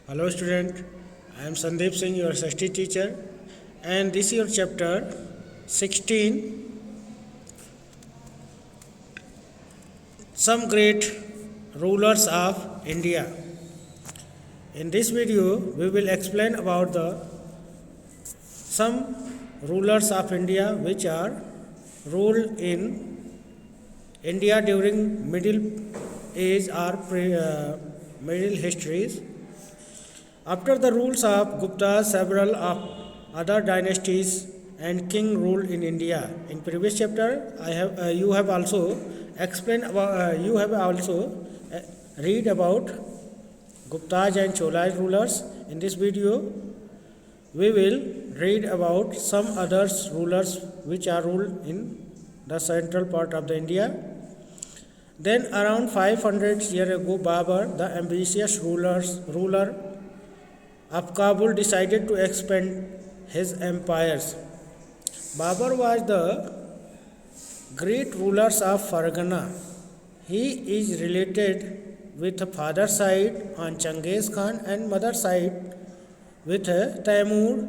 Hello student, I am Sandeep Singh, your SST teacher, and this is your chapter 16, Some Great Rulers of India. In this video, we will explain about the some rulers of India which are ruled in India during Middle Age or Middle histories. After the rules of Gupta, several of other dynasties and king ruled in India. In previous chapter, you have also explained about you have also read about Guptas and Cholas rulers. In this video, we will read about some others rulers which are ruled in the central part of the India. Then around 500 years ago, Babur, the ambitious ruler of Kabul, decided to expand his empires. Babur was the great rulers of Fargana. He is related with father side on Genghis Khan and mother side with Taimur.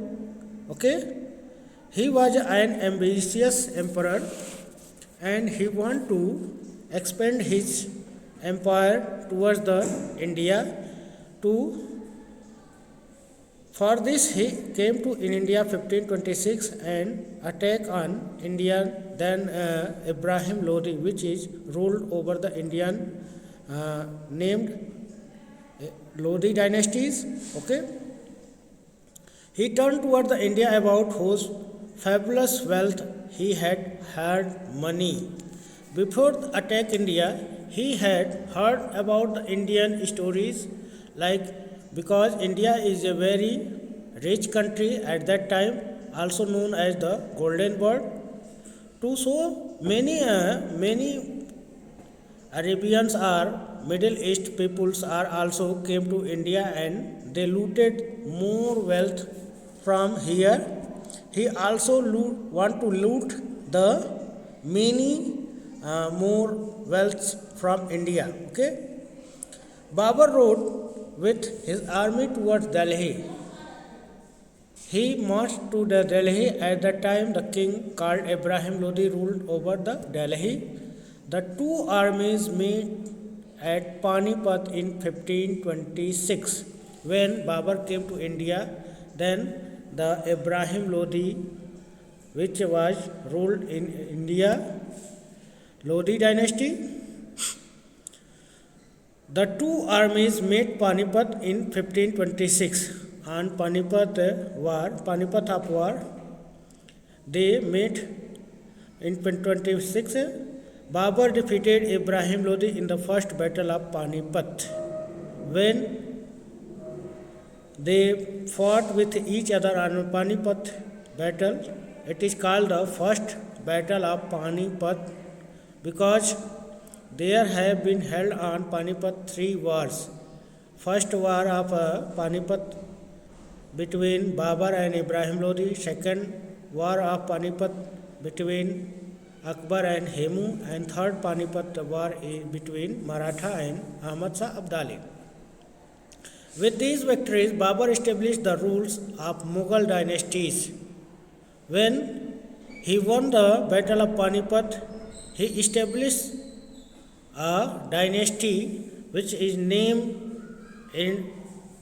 Okay, he was an ambitious emperor and he wanted to expand his empire towards the India. For this, he came to in India 1526 and attack on Indian then Ibrahim Lodi, which is ruled over the Indian named Lodi dynasties. Okay, he turned toward the India about whose fabulous wealth he had heard money. Before the attack India, he had heard about the Indian stories like because India is a very rich country at that time, also known as the Golden Bird. To so many Arabians or Middle East peoples are also came to India and they looted more wealth from here. He also want to loot the many more wealth from India. Okay, Babur rode with his army towards Delhi. He marched to the Delhi. At that time, the king called Ibrahim Lodi ruled over the Delhi. The two armies met at Panipat in 1526. When Babur came to India, then the Ibrahim Lodi, which was ruled in India, Lodi dynasty. The two armies met Panipat in 1526. On Panipat of war, they met in 1526. Babur defeated Ibrahim Lodi in the first battle of Panipat. When they fought with each other on Panipat battle, it is called the first battle of Panipat because there have been held on Panipat 3 wars. First war of Panipat between Babur and Ibrahim Lodi. Second war of Panipat between Akbar and Hemu. And third Panipat war between Maratha and Ahmad Shah Abdali. With these victories, Babur established the rules of Mughal dynasties. When he won the battle of Panipat, he established a dynasty which is named in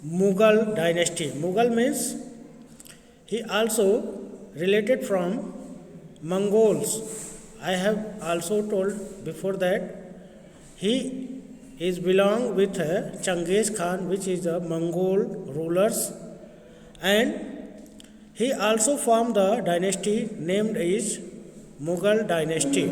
Mughal dynasty. Mughal means he also related from Mongols. I have also told before that he is belong with Genghis Khan, which is the Mongol rulers, and he also formed the dynasty named is Mughal dynasty.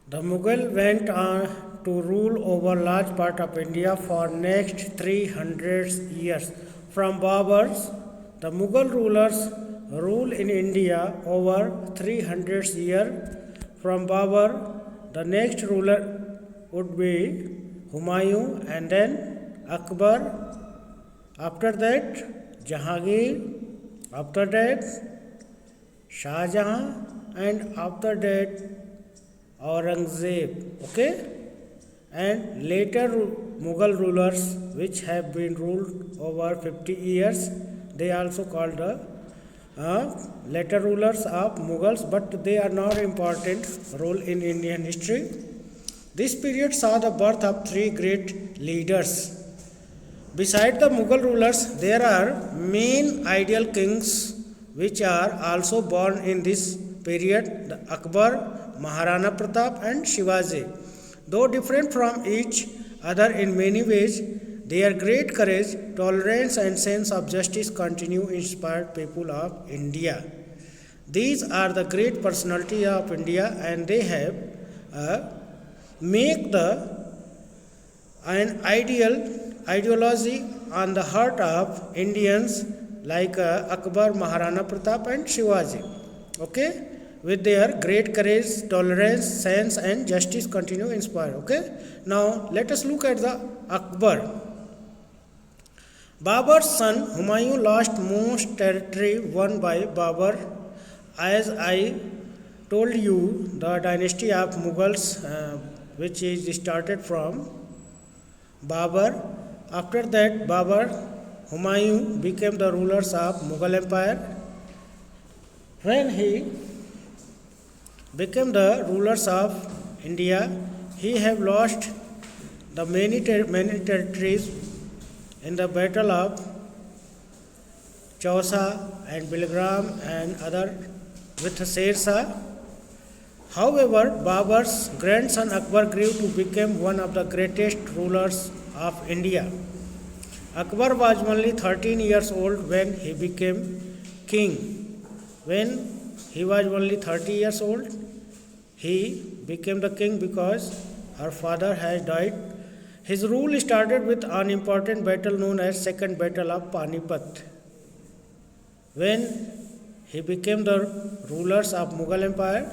The Mughal went on to rule over large part of India for next 300 years. From Baburs, the Mughal rulers ruled in India over 300 years. From Babur, the next ruler would be Humayun and then Akbar. After that, Jahangir. After that, Shah Jahan, and after that Aurangzeb. Okay, and later Mughal rulers which have been ruled over 50 years. They also called the later rulers of Mughals, but they are not important role in Indian history. This period saw the birth of three great leaders. Beside the Mughal rulers, there are main ideal kings which are also born in this period: the Akbar, Maharana Pratap, and Shivaji. Though different from each other in many ways, their great courage, tolerance, and sense of justice continue to inspire people of India. These are the great personality of India, and they have make an ideology on the heart of Indians like Akbar, Maharana Pratap, and Shivaji. Okay, with their great courage, tolerance, sense, and justice continue to inspire. Okay, now let us look at the Akbar. Babur's son Humayun lost most territory won by Babur. As I told you, the dynasty of Mughals, which is started from Babur. After that, Babur, Humayun became the rulers of Mughal Empire. When he became the rulers of India, he have lost the many territories in the battle of Chausa and Bilgram and other with Sher Shah. However, Babur's grandson Akbar grew to become one of the greatest rulers of India. Akbar was only 13 years old when he became king. When he was only 30 years old, he became the king because her father had died. His rule started with an important battle known as Second Battle of Panipat. When he became the rulers of Mughal Empire,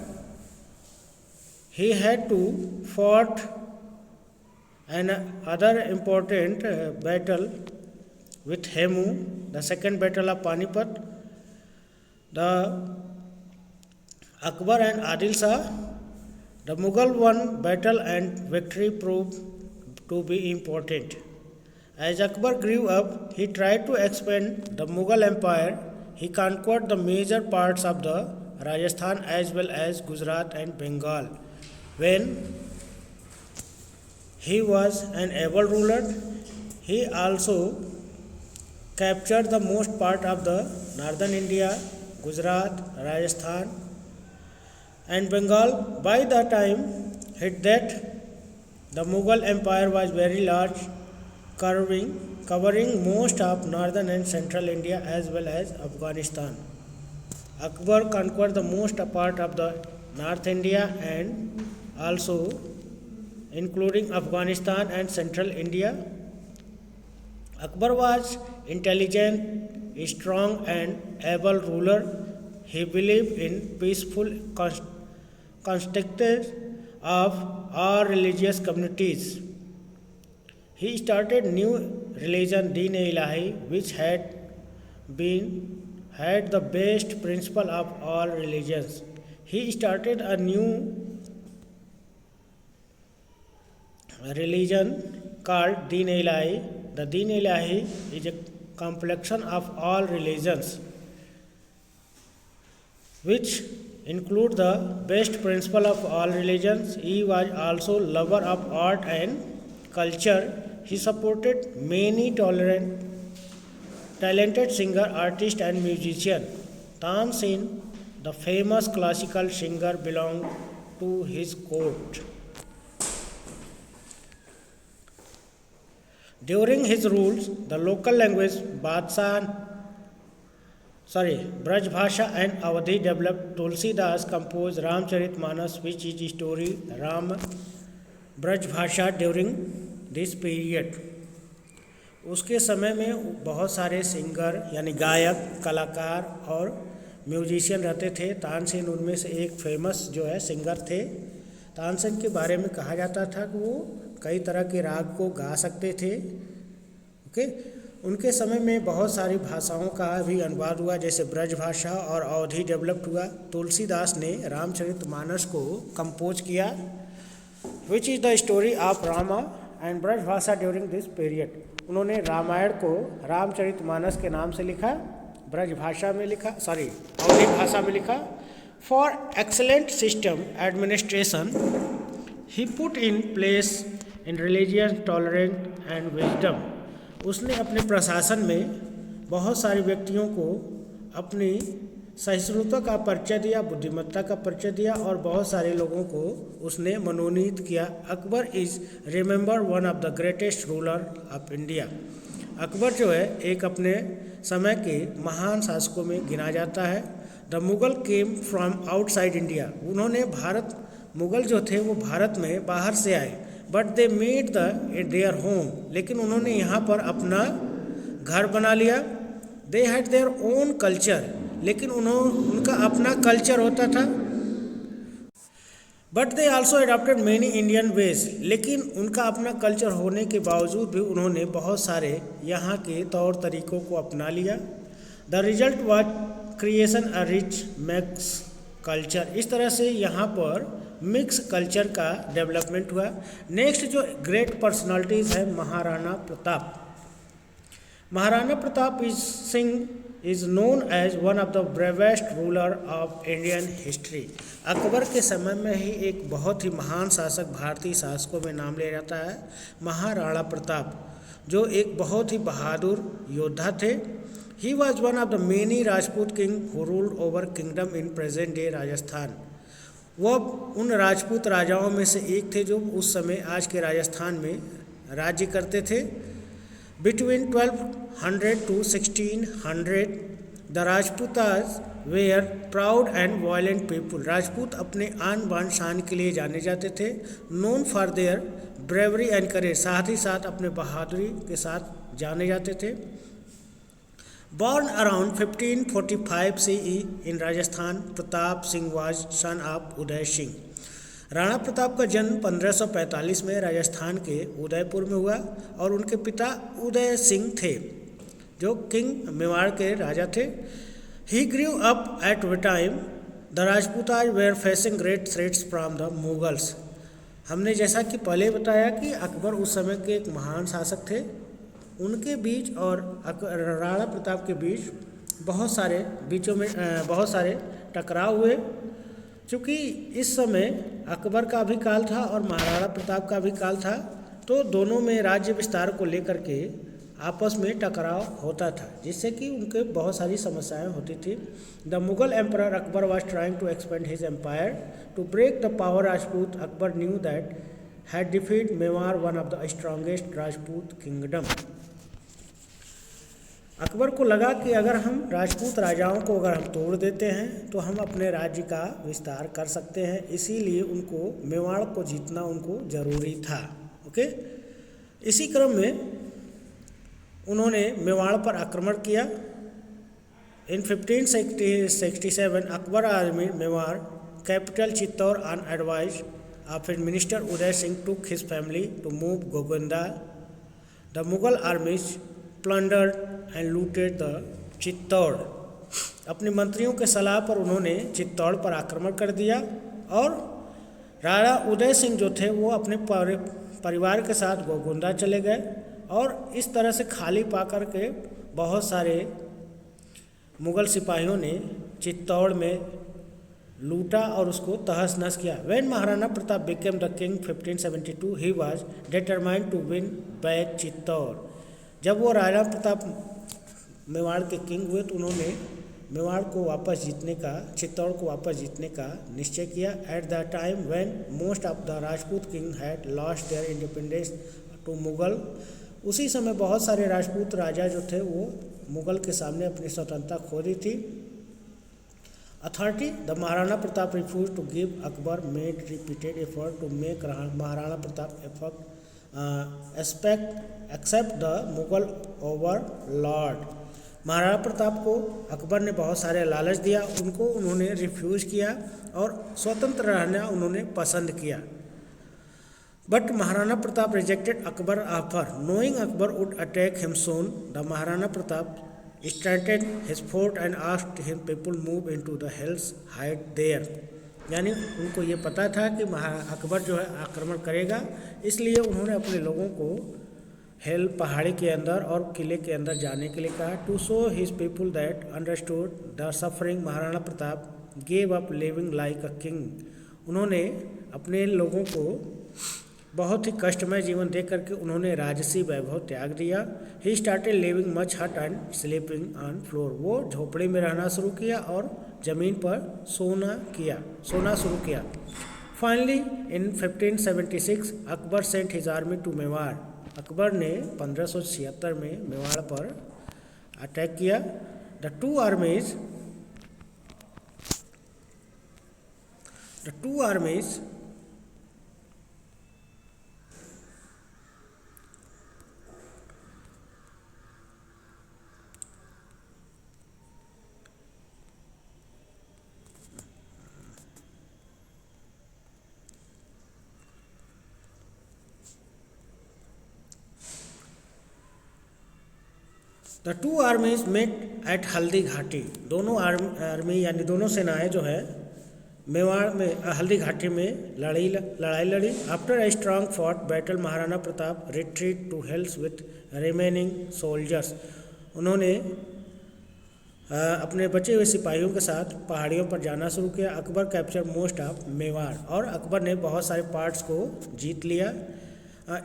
he had to fought another important battle with Hemu, the Second Battle of Panipat. The Akbar and Adil Shah, the Mughal won battle and victory proved to be important. As Akbar grew up, he tried to expand the Mughal Empire. He conquered the major parts of the Rajasthan as well as Gujarat and Bengal. When he was an able ruler, he also captured the most part of the northern India, Gujarat, Rajasthan, and Bengal. By the time that the Mughal Empire was very large, covering most of northern and central India as well as Afghanistan. Akbar conquered the most part of the North India and also including Afghanistan and central India. Akbar was intelligent, strong, and able ruler. He believed in peaceful coexistence of all religious communities. He started new religion Deen-e-Ilahi, which had the best principle of all religions. He started a new religion called Deen-e-Ilahi. The Deen-e-Ilahi is a complexion of all religions, which include the best principle of all religions. He was also lover of art and culture. He supported many talented singer, artist, and musician. Tansen, the famous classical singer, belonged to his court. During his rules, the local language Braj Bhasha and Awadhi developed. Tulsidas composed Ramcharitmanas, which is the story Ram Braj Bhasha during this period. उसके समय में बहुत सारे singer यानी गायक, कलाकार और musician रहते थे. तानसेन उनमें से एक फेमस जो है सिंगर थे. तानसेन के बारे में कहा जाता था कि वो कई तरह के राग को गा सकते थे. ओके, उनके समय में बहुत सारी भाषाओं का भी अनुवाद हुआ, जैसे ब्रज भाषा और अवधी डेवलप्ड हुआ. तुलसीदास ने रामचरितमानस को कंपोज किया, which is the story of Rama and Brajbhasha during this period. उन्होंने रामायण को रामचरितमानस के नाम से लिखा, ब्रजभाषा में लिखा, अवधी भाषा में लिखा। For excellent system administration he put in place in religious tolerant and wisdom. उसने अपने प्रशासन में बहुत सारे व्यक्तियों को अपनी सहिष्णुता का परिचय दिया, बुद्धिमत्ता का परिचय दिया और बहुत सारे लोगों को उसने मनोनीत किया। Akbar is remember one of the greatest ruler of India. Akbar जो है एक अपने समय के महान शासकों में गिना जाता है। The Mughal came from outside India. उन्होंने मुगल जो थे वो भारत में बाहर से आए, but they made their home, लेकिन उन्होंने यहाँ पर अपना घर बना लिया। They had their own culture, लेकिन उनका अपना कल्चर होता था। But they also adopted many Indian ways, लेकिन उनका अपना कल्चर होने के बावजूद भी उन्होंने बहुत सारे यहाँ के तौर तरीक़ों को अपना लिया। The result was creation a rich mix culture. इस तरह से यहाँ पर मिक्स कल्चर का डेवलपमेंट हुआ। नेक्स्ट जो ग्रेट पर्सनालिटीज़ है Maharana Pratap. Maharana Pratap Singh is known as one of the bravest ruler of Indian history. Akbar के समय में ही एक बहुत ही महान शासक भारतीय शासकों में नाम लिया जाता है महाराणा प्रताप, जो एक बहुत ही बहादुर योद्धा थे। He was one of the many Rajput king who ruled over kingdom in present day Rajasthan. वह उन राजपूत राजाओं में से एक थे जो उस समय आज के राजस्थान में राज्य करते थे। Between 1200 to 1600 the Rajputas were proud and violent people. Rajput अपने आन बान शान के लिए जाने जाते थे। Known for their bravery and courage, साथ ही साथ अपने बहादुरी के साथ जाने जाते थे। Born around 1545 CE in Rajasthan, Pratap Singh was son of Uday Singh. Rana Pratap का जन्म 1545 में राजस्थान के उदयपुर में हुआ और उनके पिता उदय सिंह थे जो किंग मेवाड़ के राजा थे। He grew up at the time the Rajputs were facing great threats from the Mughals. हमने जैसा कि पहले बताया कि अकबर उस समय के एक महान शासक थे, उनके बीच और राणा प्रताप के बीच बहुत सारे टकराव हुए। चूँकि इस समय अकबर का भी काल था और महाराणा प्रताप का भी काल था, तो दोनों में राज्य विस्तार को लेकर के आपस में टकराव होता था, जिससे कि उनके बहुत सारी समस्याएं होती थी। The Mughal emperor Akbar was trying to expand his empire to break the power Rajput. Akbar knew that had defeat Mewar one of the strongest Rajput kingdom. Akbar को लगा कि अगर हम राजपूत राजाओं को अगर हम तोड़ देते हैं तो हम अपने राज्य का विस्तार कर सकते हैं, इसीलिए उनको मेवाड़ को जीतना उनको ज़रूरी था। ओके, इसी क्रम में उन्होंने मेवाड़ पर आक्रमण किया। In 1567 Akbar army Mewar capital Chittor on advice of his minister Udai Singh took his family to move Govinda. The Mughal armies plundered and looted the Chittor. अपने मंत्रियों के सलाह पर उन्होंने चित्तौड़ पर आक्रमण कर दिया और राणा उदय सिंह जो थे वो अपने परिवार के साथ गोविंदा चले गए और इस तरह से खाली पा कर के बहुत सारे मुगल सिपाहियों ने चित्तौड़ में लूटा और उसको तहस नहस किया। When Maharana Pratap became the king 1572 he was determined to win back Chittor. जब वो राणा प्रताप मेवाड़ के किंग हुए तो उन्होंने मेवाड़ को वापस जीतने का, चित्तौड़ को वापस जीतने का निश्चय किया। At the time when most of the Rajput king had lost their independence to Mughal. उसी समय बहुत सारे राजपूत राजा जो थे वो मुगल के सामने अपनी स्वतंत्रता खो दी थी। Authority the Maharana Pratap refuse to give Akbar made repeated effort to make Maharana Pratap accept the Mughal overlord. Maharana Pratap को अकबर ने बहुत सारे लालच दिया, उन्होंने रिफ्यूज़ किया और स्वतंत्र रहना उन्होंने पसंद किया। But Maharana Pratap rejected Akbar offer knowing Akbar would attack him soon. The Maharana Pratap strengthened his fort and asked him people move into the hills hide there. यानी उनको ये पता था कि अकबर जो है आक्रमण करेगा, इसलिए उन्होंने अपने लोगों को पहाड़ी के अंदर और किले के अंदर जाने के लिए कहा। To show his people that understood the suffering, Maharana Pratap gave up living like a king. उन्होंने अपने लोगों को बहुत ही कष्टमय जीवन देख करके उन्होंने राजसी वैभव त्याग दिया। ही स्टार्टेड लिविंग मच हट एंड स्लीपिंग ऑन फ्लोर। वो झोपड़ी में रहना शुरू किया और ज़मीन पर सोना शुरू किया। Finally in 1576 Akbar sent his army to Mewar. Akbar ने 1576 में मेवाड़ पर अटैक किया। The two armies the two armies met at Haldi Ghati. दोनों आर्मी यानी दोनों सेनाएं जो है मेवाड़ में हल्दी घाटी में लड़ाई लड़ी। After a strong fought battle Maharana Pratap retreat to help with remaining soldiers. उन्होंने अपने बचे हुए सिपाहियों के साथ पहाड़ियों पर जाना शुरू किया। Akbar capture most of Mewar, और अकबर ने बहुत सारे पार्ट्स को जीत लिया।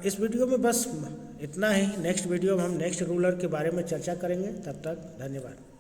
इस वीडियो में बस इतना ही। नेक्स्ट वीडियो में हम नेक्स्ट रूलर के बारे में चर्चा करेंगे। तब तक धन्यवाद।